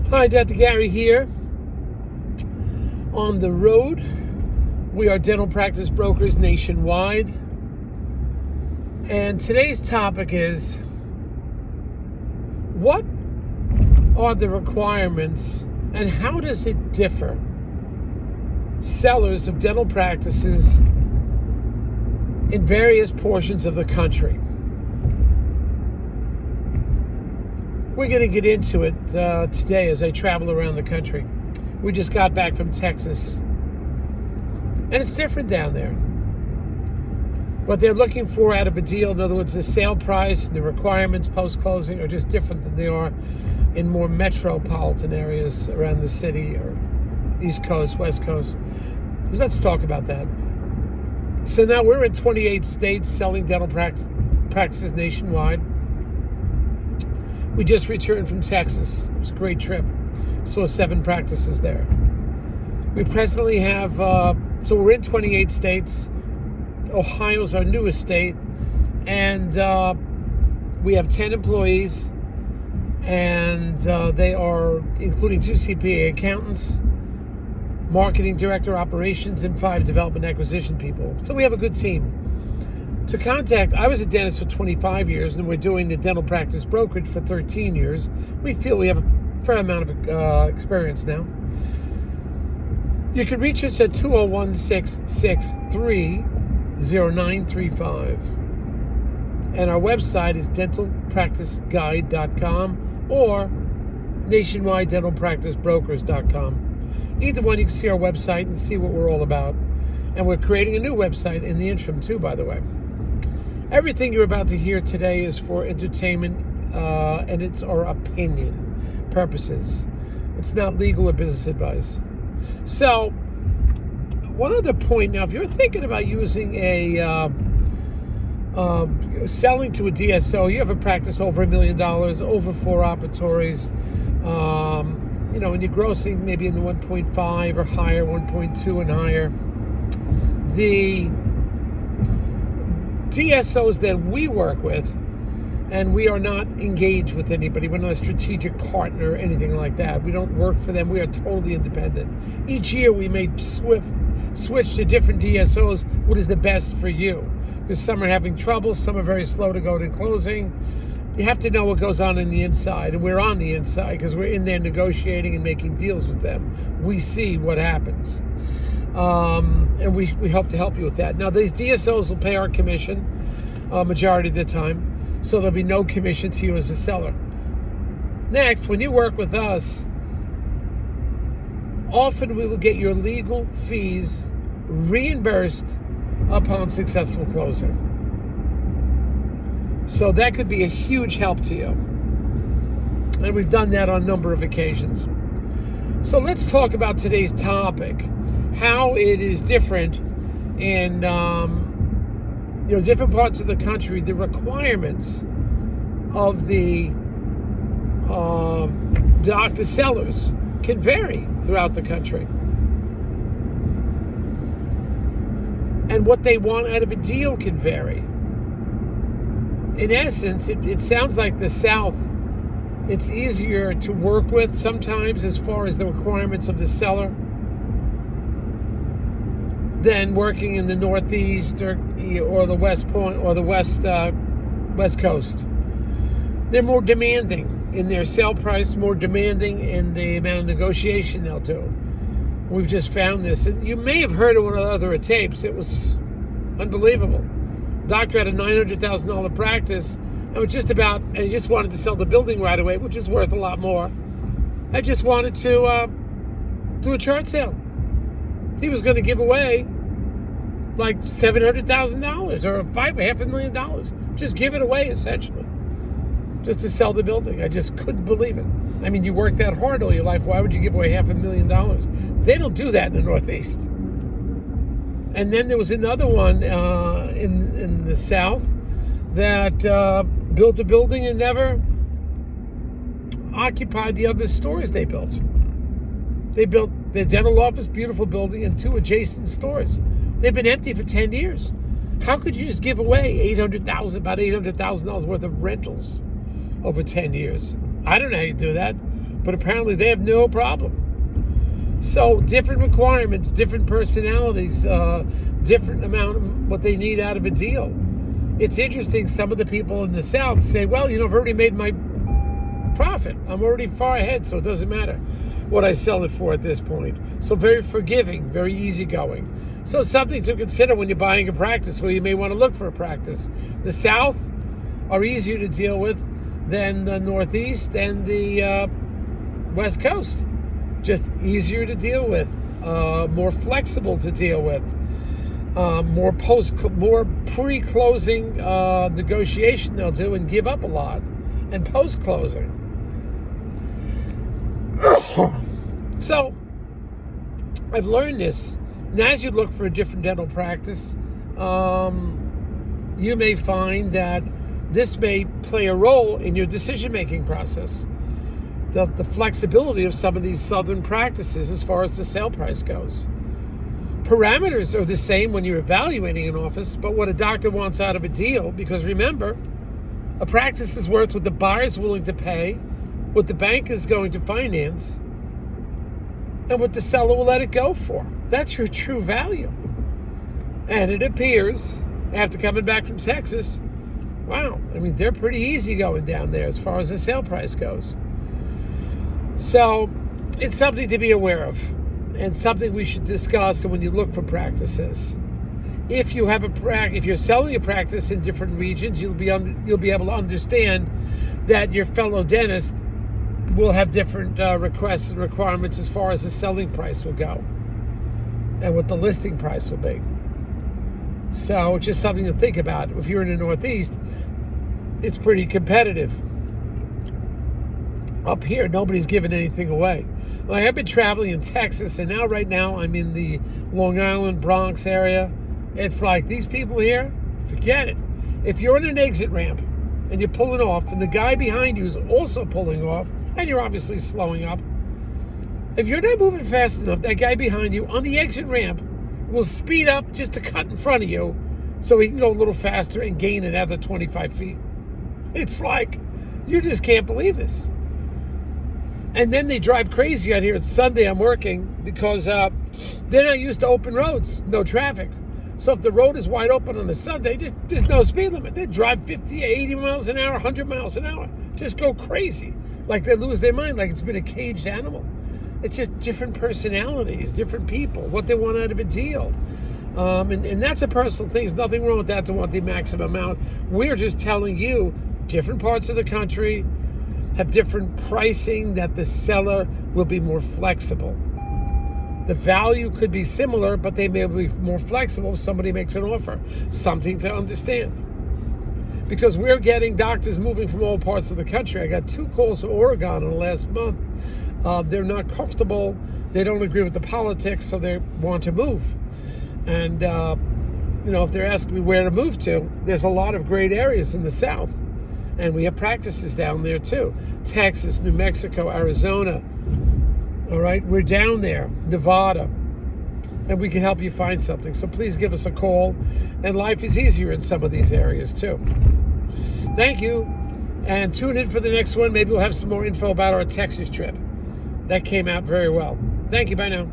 Hi, Dr. Gary here. On the road, we are dental practice brokers nationwide. And today's topic is, what are the requirements and how does it differ? Sellers of dental practices in various portions of the country. We're going to get into it today as I travel around the country. We just got back from Texas, and it's different down there. What they're looking for out of a deal, in other words, the sale price and the requirements post-closing are just different than they are in more metropolitan areas around the city or East Coast, West Coast. Let's talk about that. So now we're in 28 states selling dental practices nationwide. We just returned from Texas. It was a great trip. Saw 7 practices there. We presently have, so we're in 28 states. Ohio's our newest state. And we have 10 employees. And they are, including 2 CPA accountants, marketing director, operations, and 5 development acquisition people. So we have a good team. To contact, I was a dentist for 25 years, and we're doing the dental practice brokerage for 13 years. We feel we have a fair amount of experience now. You can reach us at 201-663-0935. And our website is dentalpracticeguide.com or nationwidedentalpracticebrokers.com. Either one, you can see our website and see what we're all about. And we're creating a new website in the interim too, by the way. Everything you're about to hear today is for entertainment, and it's our opinion purposes. It's not legal or business advice. So, one other point now, if you're thinking about using selling to a DSO, you have a practice over $1 million, over 4 operatories, and you're grossing maybe in the 1.5 or higher, 1.2 and higher. The DSOs that we work with, and we are not engaged with anybody. We're not a strategic partner or anything like that. We don't work for them. We are totally independent. Each year we may switch to different DSOs, what is the best for you. Because some are having trouble, some are very slow to go to closing. You have to know what goes on the inside, and we're on the inside because we're in there negotiating and making deals with them. We see what happens. And we hope to help you with that. Now, these DSOs will pay our commission majority of the time, so there'll be no commission to you as a seller. Next, when you work with us, often we will get your legal fees reimbursed upon successful closing. So that could be a huge help to you. And we've done that on a number of occasions. So let's talk about today's topic, how it is different in different parts of the country. The requirements of the doctor sellers can vary throughout the country. And what they want out of a deal can vary. In essence, it sounds like the South, it's easier to work with sometimes as far as the requirements of the seller than working in the Northeast or the West Point or the West Coast. They're more demanding in their sale price, more demanding in the amount of negotiation they'll do. We've just found this, and you may have heard of one of the other tapes. It was unbelievable. Doctor had a $900,000 practice, and he just wanted to sell the building right away, which is worth a lot more. I just wanted to do a chart sale. He was going to give away like $700,000 or $500,000. Just give it away, essentially, just to sell the building. I just couldn't believe it. I mean, you worked that hard all your life. Why would you give away $500,000? They don't do that in the Northeast. And then there was another one in the South that built a building and never occupied the other stores they built. They built their dental office, beautiful building, and 2 adjacent stores. They've been empty for 10 years. How could you just give away about $800,000 worth of rentals over 10 years? I don't know how you do that. but apparently they have no problem. So different requirements, different personalities, different amount of what they need out of a deal. It's interesting, some of the people in the South say, well, I've already made my profit. I'm already far ahead, so it doesn't matter what I sell it for at this point. So very forgiving, very easygoing. So something to consider when you're buying a practice, or you may want to look for a practice. The South are easier to deal with than the Northeast and the West Coast. Just easier to deal with, more flexible to deal with, more pre-closing negotiation they'll do and give up a lot, and post-closing. So I've learned this. And as you look for a different dental practice, you may find that this may play a role in your decision-making process. The flexibility of some of these southern practices as far as the sale price goes. Parameters are the same when you're evaluating an office, but what a doctor wants out of a deal, because remember, a practice is worth what the buyer is willing to pay, what the bank is going to finance, and what the seller will let it go for. That's your true value. And it appears, after coming back from Texas, wow, they're pretty easy going down there as far as the sale price goes. So it's something to be aware of, and something we should discuss when you look for practices. If you have if you're selling a practice in different regions, you'll be able to understand that your fellow dentist will have different requests and requirements as far as the selling price will go, and what the listing price will be. So it's just something to think about. If you're in the Northeast, it's pretty competitive. Up here, nobody's giving anything away. Like, I've been traveling in Texas, and right now I'm in the Long Island, Bronx area. It's like, these people here, forget it. If you're on an exit ramp and you're pulling off, and the guy behind you is also pulling off, and you're obviously slowing up, if you're not moving fast enough, that guy behind you on the exit ramp will speed up just to cut in front of you so he can go a little faster and gain another 25 feet. It's like, you just can't believe this. And then they drive crazy out here. It's Sunday, I'm working, because they're not used to open roads, no traffic. So if the road is wide open on a Sunday, there's no speed limit. They drive 50, 80 miles an hour, 100 miles an hour. Just go crazy. Like they lose their mind, like it's been a caged animal. It's just different personalities, different people, what they want out of a deal. And that's a personal thing. There's nothing wrong with that to want the maximum amount. We're just telling you, different parts of the country have different pricing, that the seller will be more flexible. The value could be similar, but they may be more flexible if somebody makes an offer. Something to understand. Because we're getting doctors moving from all parts of the country. I got 2 calls from Oregon in the last month. They're not comfortable. They don't agree with the politics, so they want to move. And, if they're asking me where to move to, there's a lot of great areas in the South. And we have practices down there too. Texas, New Mexico, Arizona. All right, we're down there, Nevada. And we can help you find something. So please give us a call. And life is easier in some of these areas too. Thank you. And tune in for the next one. Maybe we'll have some more info about our Texas trip. That came out very well. Thank you. Bye now.